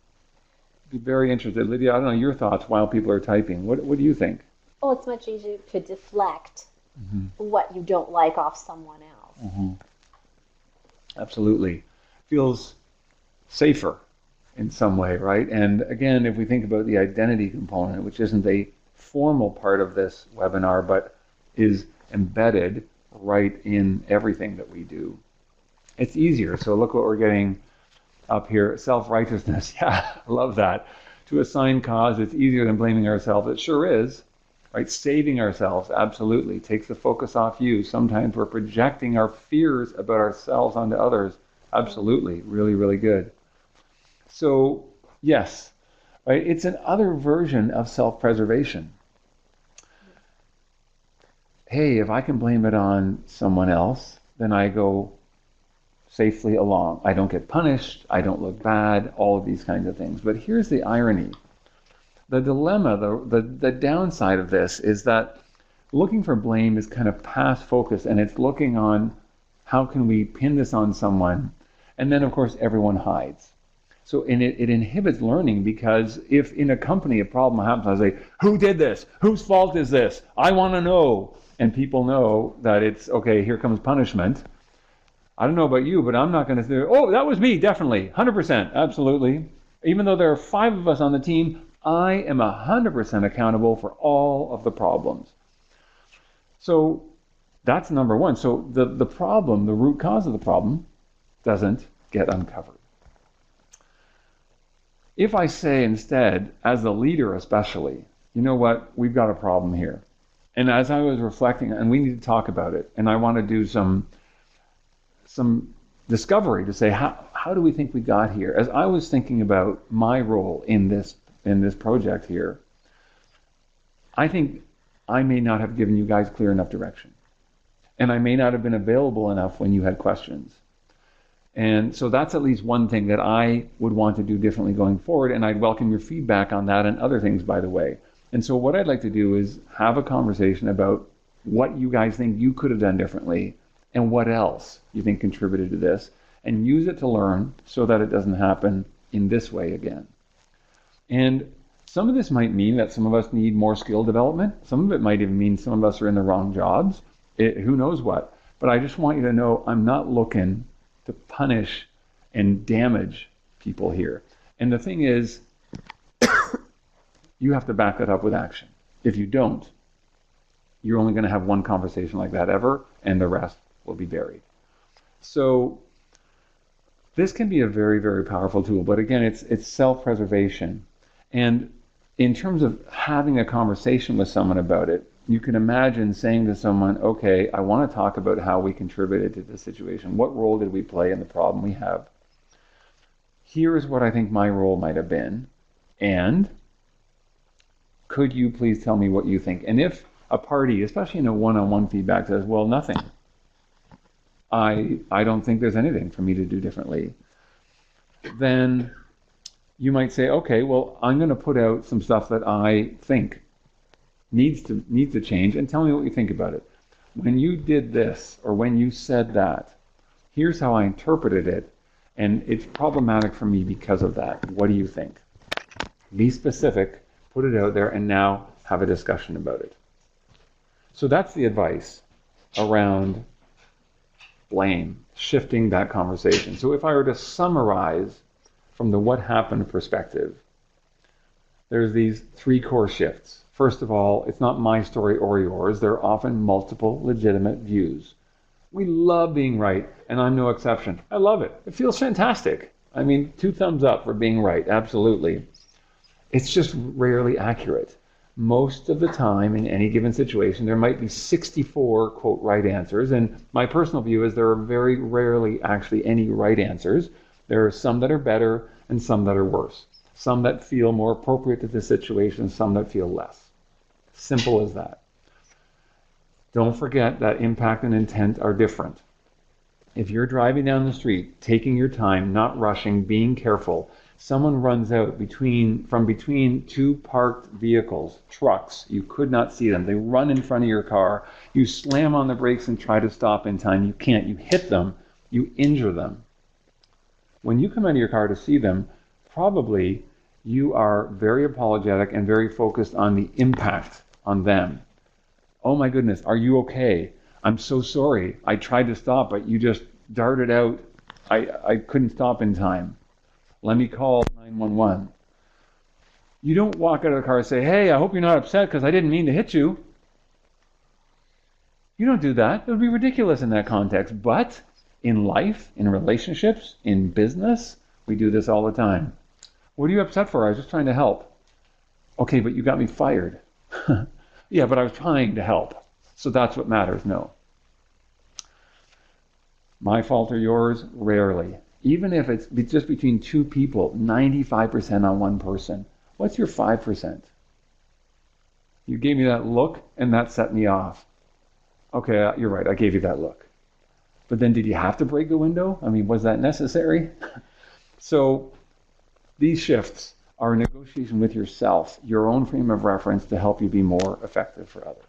I'd be very interested. Lydia, I don't know your thoughts while people are typing. What do you think? Oh, it's much easier to deflect what you don't like off someone else. Absolutely. Feels safer in some way, right? And again, if we think about the identity component, which isn't a formal part of this webinar, but is embedded right in everything that we do, it's easier. So look what we're getting up here. Self-righteousness. Yeah, I love that. To assign cause, it's easier than blaming ourselves. It sure is, right? Saving ourselves, absolutely. Takes the focus off you. Sometimes we're projecting our fears about ourselves onto others. Absolutely. Really, really good. So, yes, right? It's another version of self-preservation. Hey, if I can blame it on someone else, then I go safely along. I don't get punished. I don't look bad, all of these kinds of things. But here's the irony. The dilemma, the downside of this is that looking for blame is kind of past focus, and it's looking on how can we pin this on someone, and then of course everyone hides. So it inhibits learning, because if in a company a problem happens, I say, who did this? Whose fault is this? I want to know. And people know that it's, okay, here comes punishment. I don't know about you, but I'm not going to say, oh, that was me, definitely, 100%, absolutely. Even though there are 5 of us on the team, I am 100% accountable for all of the problems. So that's number one. So the problem, the root cause of the problem, doesn't get uncovered. If I say instead, as a leader especially, you know what, we've got a problem here. And as I was reflecting, and we need to talk about it, and I want to do some discovery to say, how do we think we got here? As I was thinking about my role in this project here, I think I may not have given you guys clear enough direction. And I may not have been available enough when you had questions. And so that's at least one thing that I would want to do differently going forward, and I'd welcome your feedback on that and other things, by the way. And so what I'd like to do is have a conversation about what you guys think you could have done differently and what else you think contributed to this, and use it to learn so that it doesn't happen in this way again. And some of this might mean that some of us need more skill development. Some of it might even mean some of us are in the wrong jobs. Who knows what? But I just want you to know I'm not looking to punish and damage people here. And the thing is, you have to back it up with action. If you don't, you're only going to have one conversation like that ever, and the rest will be buried. So this can be a very, very powerful tool. But again, it's self-preservation. And in terms of having a conversation with someone about it, you can imagine saying to someone, okay, I want to talk about how we contributed to this situation. What role did we play in the problem we have? Here's what I think my role might have been. And could you please tell me what you think? And if a party, especially in a one-on-one feedback, says, well, nothing. I don't think there's anything for me to do differently. Then you might say, okay, well, I'm going to put out some stuff that I think needs to change, and tell me what you think about it. When you did this, or when you said that, here's how I interpreted it, and it's problematic for me because of that. What do you think? Be specific, put it out there, and now have a discussion about it. So that's the advice around blame, shifting that conversation. So if I were to summarize from the what happened perspective, there's these three core shifts. First of all, it's not my story or yours. There are often multiple legitimate views. We love being right, and I'm no exception. I love it. It feels fantastic. I mean, 2 thumbs up for being right, absolutely. It's just rarely accurate. Most of the time, in any given situation, there might be 64, quote, right answers, and my personal view is there are very rarely actually any right answers. There are some that are better and some that are worse. Some that feel more appropriate to the situation, some that feel less. Simple as that. Don't forget that impact and intent are different. If you're driving down the street, taking your time, not rushing, being careful, someone runs out from between 2 parked vehicles, trucks, you could not see them. They run in front of your car. You slam on the brakes and try to stop in time. You can't. You hit them. You injure them. When you come out of your car to see them, probably you are very apologetic and very focused on the impact on them. Oh my goodness, are you okay? I'm so sorry. I tried to stop, but you just darted out. I couldn't stop in time. Let me call 911. You don't walk out of the car and say, hey, I hope you're not upset because I didn't mean to hit you. You don't do that. It would be ridiculous in that context. But in life, in relationships, in business, we do this all the time. What are you upset for? I was just trying to help. Okay, but you got me fired. Yeah, but I was trying to help. So that's what matters. No. My fault or yours? Rarely. Even if it's just between 2 people, 95% on one person. What's your 5%? You gave me that look, and that set me off. Okay, you're right, I gave you that look. But then did you have to break the window? I mean, was that necessary? So these shifts are a negotiation with yourself, your own frame of reference to help you be more effective for others.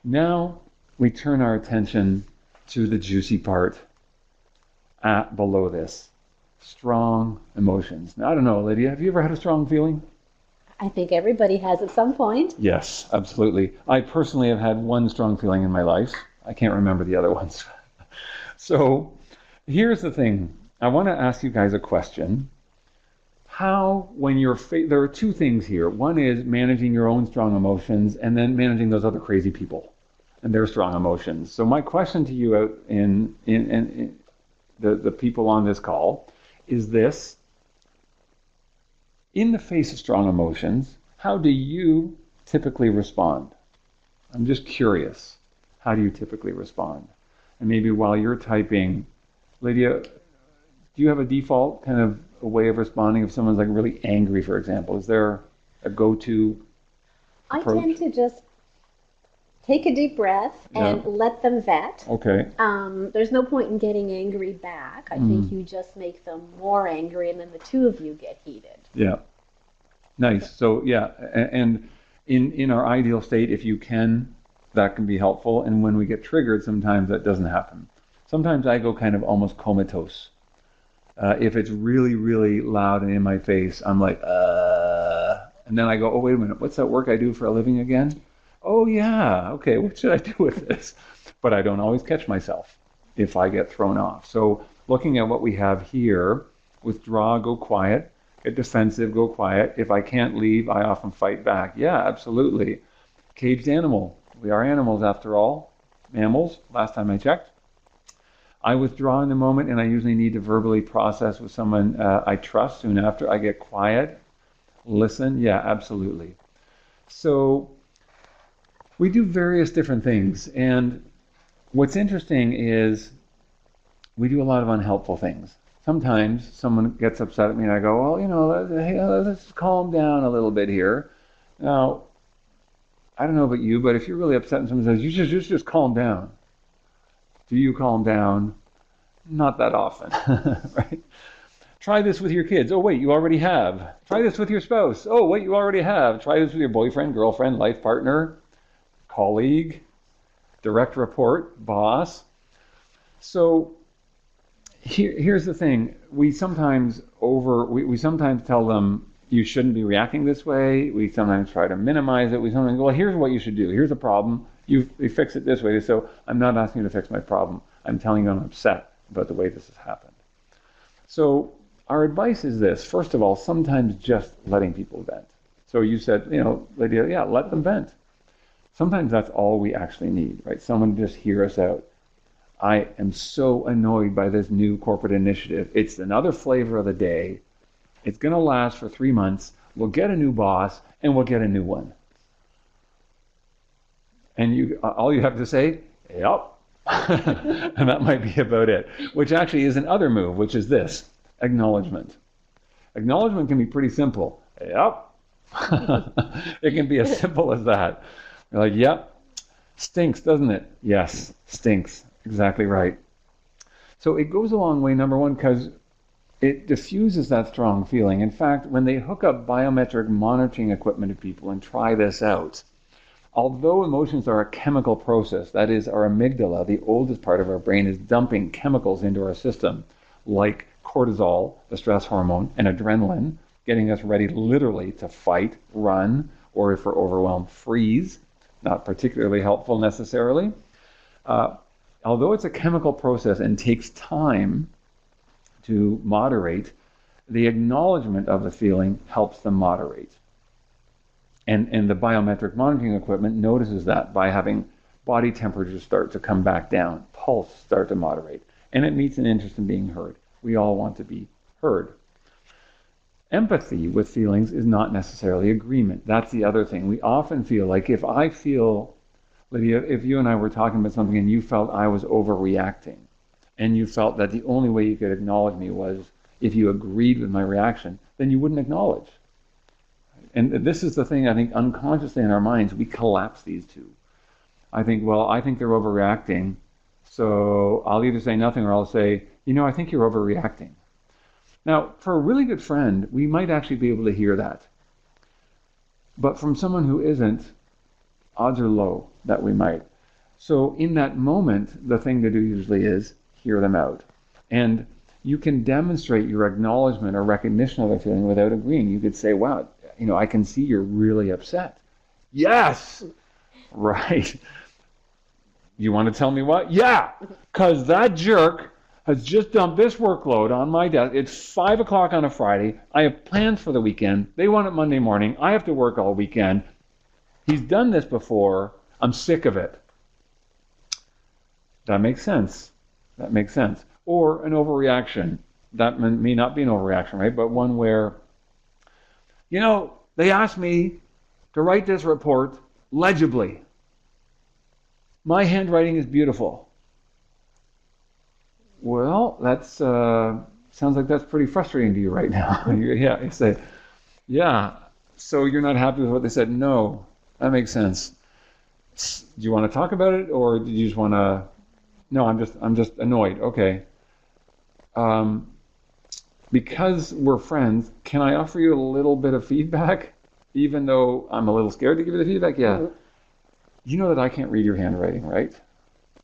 Now we turn our attention to the juicy part below this. Strong emotions. Now, I don't know, Lydia, have you ever had a strong feeling? I think everybody has at some point. Yes, absolutely. I personally have had one strong feeling in my life. I can't remember the other ones. So here's the thing. I want to ask you guys a question. How, when you're there are 2 things here. One is managing your own strong emotions, and then managing those other crazy people and their strong emotions. So my question to you out in the people on this call is this. In the face of strong emotions, how do you typically respond? I'm just curious. How do you typically respond? And maybe while you're typing, Lydia, do you have a default kind of a way of responding if someone's like really angry, for example? Is there a go-to approach? I tend to just take a deep breath and let them vet. Okay. There's no point in getting angry back. I think you just make them more angry, and then the 2 of you get heated. Yeah. Nice. So yeah, and in our ideal state, if you can, that can be helpful. And when we get triggered, sometimes that doesn't happen. Sometimes I go kind of almost comatose. If it's really, really loud and in my face, I'm like, and then I go, oh, wait a minute, what's that work I do for a living again? Oh, yeah, okay, what should I do with this? But I don't always catch myself. if I get thrown off. So looking at what we have here, withdraw, go quiet, get defensive, go quiet. If I can't leave, I often fight back. Yeah, absolutely. Caged animal. We are animals after all. Mammals, last time I checked. I withdraw in the moment, and I usually need to verbally process with someone I trust soon after. I get quiet, listen. Yeah, absolutely. So we do various different things, and what's interesting is we do a lot of unhelpful things. Sometimes someone gets upset at me and I go, well, let's calm down a little bit here. Now, I don't know about you, but if you're really upset and someone says, you just calm down. Do you calm down? Not that often, right? Try this with your kids. Oh, wait, you already have. Try this with your spouse. Oh, wait, you already have. Try this with your boyfriend, girlfriend, life partner, colleague, direct report, boss. So here's the thing. We sometimes tell them you shouldn't be reacting this way. We sometimes try to minimize it. We sometimes go, well, here's what you should do. Here's a problem. You fix it this way. So I'm not asking you to fix my problem. I'm telling you I'm upset about the way this has happened. So our advice is this. First of all, sometimes just letting people vent. So you said, Lydia, yeah, let them vent. Sometimes that's all we actually need, right? Someone to just hear us out. I am so annoyed by this new corporate initiative. It's another flavor of the day. It's going to last for 3 months. We'll get a new boss, and we'll get a new one. And all you have to say, yep. And that might be about it, which actually is another move, which is this, acknowledgement. Acknowledgement can be pretty simple. Yep. It can be as simple as that. You're like, yep, stinks, doesn't it? Yes, stinks. Exactly right. So it goes a long way, number one, because it diffuses that strong feeling. In fact, when they hook up biometric monitoring equipment to people and try this out, although emotions are a chemical process, that is, our amygdala, the oldest part of our brain, is dumping chemicals into our system, like cortisol, the stress hormone, and adrenaline, getting us ready literally to fight, run, or if we're overwhelmed, freeze. Not particularly helpful necessarily. Although it's a chemical process and takes time to moderate, the acknowledgement of the feeling helps them moderate. And the biometric monitoring equipment notices that by having body temperature start to come back down, pulse start to moderate, and it meets an interest in being heard. We all want to be heard. Empathy with feelings is not necessarily agreement. That's the other thing. We often feel like if I feel, Lydia, if you and I were talking about something and you felt I was overreacting, and you felt that the only way you could acknowledge me was if you agreed with my reaction, then you wouldn't acknowledge. And this is the thing, I think, unconsciously in our minds, we collapse these two. I think they're overreacting, so I'll either say nothing or I'll say, I think you're overreacting. Now, for a really good friend, we might actually be able to hear that. But from someone who isn't, odds are low that we might. So in that moment, the thing to do usually is hear them out. And you can demonstrate your acknowledgement or recognition of their feeling without agreeing. You could say, wow, I can see you're really upset. Yes! Right. You want to tell me what? Yeah! Because that jerk has just dumped this workload on my desk. It's 5 o'clock on a Friday. I have plans for the weekend. They want it Monday morning. I have to work all weekend. He's done this before. I'm sick of it. That makes sense. That makes sense. Or an overreaction. That may not be an overreaction, right? But one where, they asked me to write this report legibly. My handwriting is beautiful. Well, that sounds like that's pretty frustrating to you right now. Yeah, you say, yeah, so you're not happy with what they said? No, that makes sense. Do you want to talk about it, or do you just want to? No, I'm just annoyed. Okay. Because we're friends, can I offer you a little bit of feedback, even though I'm a little scared to give you the feedback? Yeah. Mm-hmm. You know that I can't read your handwriting, right?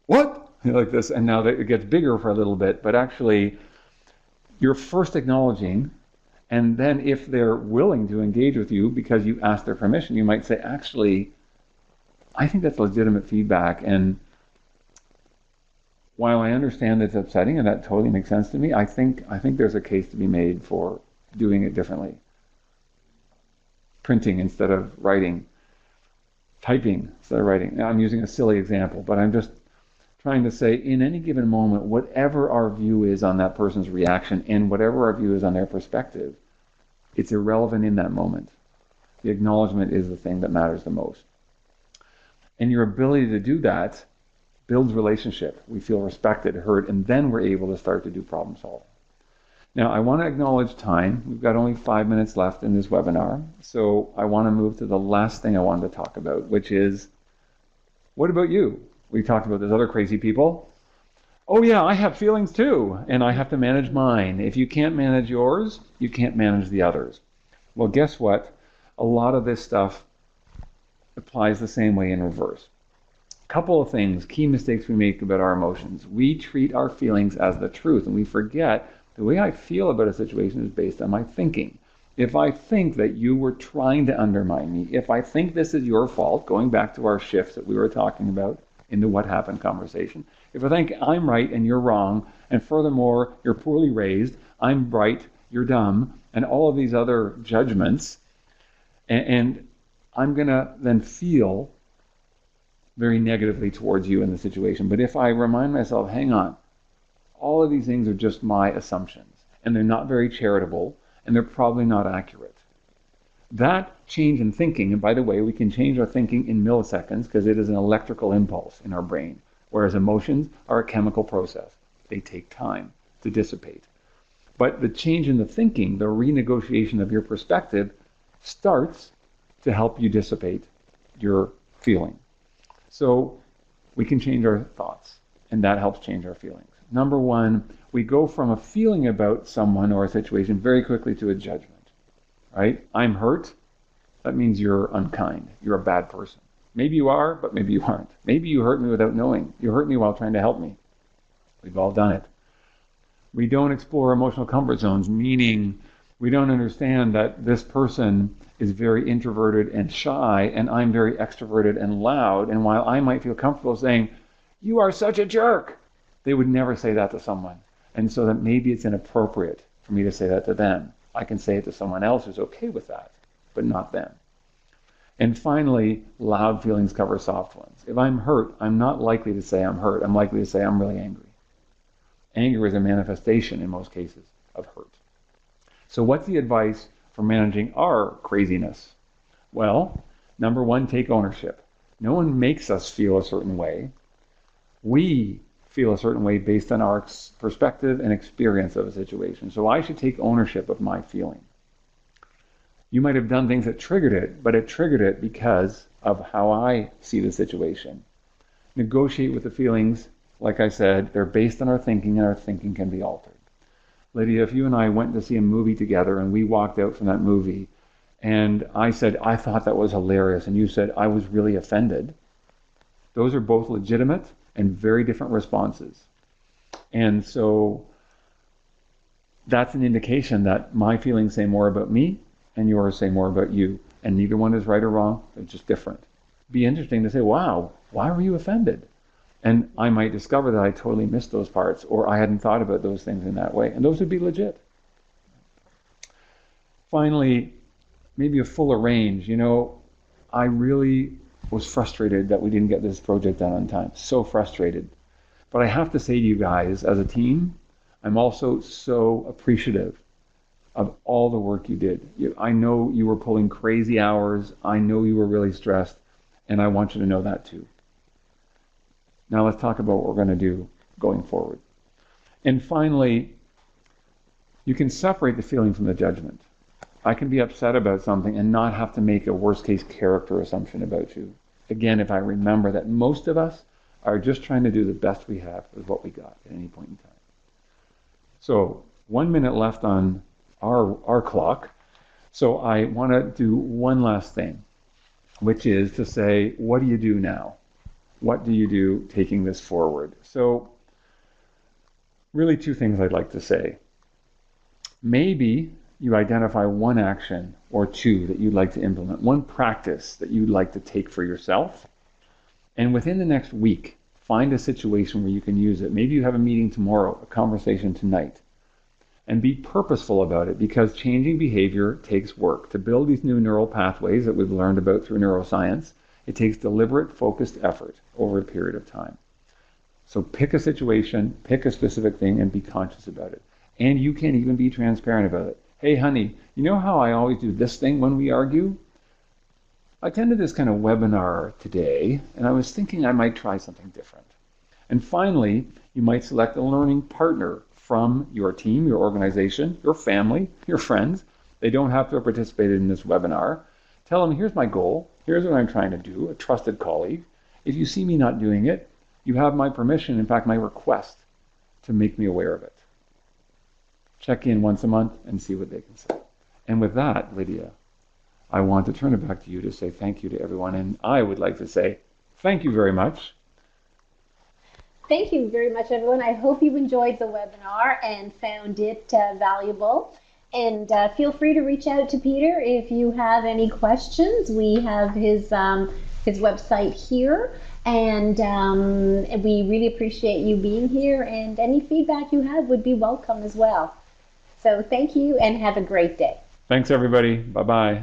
What? Like this, and now that it gets bigger for a little bit, but actually you're first acknowledging, and then if they're willing to engage with you because you asked their permission, you might say, actually, I think that's legitimate feedback, and while I understand it's upsetting and that totally makes sense to me, I think there's a case to be made for doing it differently. Printing instead of writing, typing instead of writing. Now, I'm using a silly example, but I'm just trying to say in any given moment, whatever our view is on that person's reaction and whatever our view is on their perspective, it's irrelevant in that moment. The acknowledgement is the thing that matters the most. And your ability to do that builds relationship. We feel respected, heard, and then we're able to start to do problem solving. Now, I want to acknowledge time. We've got only 5 minutes left in this webinar, so I want to move to the last thing I wanted to talk about, which is, what about you? We talked about those other crazy people. Oh yeah, I have feelings too, and I have to manage mine. If you can't manage yours, you can't manage the others. Well, guess what? A lot of this stuff applies the same way in reverse. Couple of things, key mistakes we make about our emotions. We treat our feelings as the truth, and we forget the way I feel about a situation is based on my thinking. If I think that you were trying to undermine me, if I think this is your fault, going back to our shifts that we were talking about in the what happened conversation, if I think I'm right and you're wrong, and furthermore, you're poorly raised, I'm right, you're dumb, and all of these other judgments, and I'm going to then feel very negatively towards you in the situation. But if I remind myself, hang on, all of these things are just my assumptions, and they're not very charitable, and they're probably not accurate. That change in thinking, and by the way, we can change our thinking in milliseconds because it is an electrical impulse in our brain, whereas emotions are a chemical process. They take time to dissipate. But the change in the thinking, the renegotiation of your perspective, starts to help you dissipate your feeling. So we can change our thoughts, and that helps change our feelings. Number one, we go from a feeling about someone or a situation very quickly to a judgment, right? I'm hurt. That means you're unkind. You're a bad person. Maybe you are, but maybe you aren't. Maybe you hurt me without knowing. You hurt me while trying to help me. We've all done it. We don't explore emotional comfort zones, meaning we don't understand that this person is very introverted and shy, and I'm very extroverted and loud. And while I might feel comfortable saying, "You are such a jerk," they would never say that to someone. And so that maybe it's inappropriate for me to say that to them. I can say it to someone else who's okay with that, but not them. And finally, loud feelings cover soft ones. If I'm hurt, I'm not likely to say I'm hurt. I'm likely to say I'm really angry. Anger is a manifestation, in most cases, of hurt. So what's the advice for managing our craziness? Well, number one, take ownership. No one makes us feel a certain way. We feel a certain way based on our perspective and experience of a situation. So I should take ownership of my feeling. You might have done things that triggered it, but it triggered it because of how I see the situation. Negotiate with the feelings. Like I said, they're based on our thinking, and our thinking can be altered. Lydia, if you and I went to see a movie together and we walked out from that movie and I said, I thought that was hilarious, and you said, I was really offended, those are both legitimate and very different responses. And so that's an indication that my feelings say more about me and yours say more about you. And neither one is right or wrong, they're just different. Be interesting to say, wow, why were you offended? And I might discover that I totally missed those parts, or I hadn't thought about those things in that way. And those would be legit. Finally, maybe a fuller range. I really was frustrated that we didn't get this project done on time. So frustrated. But I have to say to you guys, as a team, I'm also so appreciative of all the work you did. I know you were pulling crazy hours. I know you were really stressed. And I want you to know that too. Now let's talk about what we're going to do going forward. And finally, you can separate the feeling from the judgment. I can be upset about something and not have to make a worst case character assumption about you. Again, if I remember that most of us are just trying to do the best we have with what we got at any point in time. So 1 minute left on our clock. So I want to do one last thing, which is to say, what do you do now? What do you do taking this forward? So really two things I'd like to say. Maybe you identify one action or two that you'd like to implement, one practice that you'd like to take for yourself. And within the next week, Find a situation where you can use it. Maybe you have a meeting tomorrow, a conversation tonight, and be purposeful about it, because changing behavior takes work. To build these new neural pathways that we've learned about through neuroscience, it takes deliberate, focused effort over a period of time. So pick a situation, pick a specific thing, and be conscious about it. And you can even be transparent about it. Hey, honey, you know how I always do this thing when we argue? I attended this kind of webinar today, and I was thinking I might try something different. And finally, you might select a learning partner from your team, your organization, your family, your friends. They don't have to have participated in this webinar. Tell them, here's my goal, here's what I'm trying to do, a trusted colleague. If you see me not doing it, you have my permission, in fact, my request, to make me aware of it. Check in once a month and see what they can say. And with that, Lydia, I want to turn it back to you to say thank you to everyone. And I would like to say thank you very much. Thank you very much, everyone. I hope you enjoyed the webinar and found it valuable. And feel free to reach out to Peter if you have any questions. We have his website here. And we really appreciate you being here. And any feedback you have would be welcome as well. So thank you and have a great day. Thanks, everybody. Bye-bye.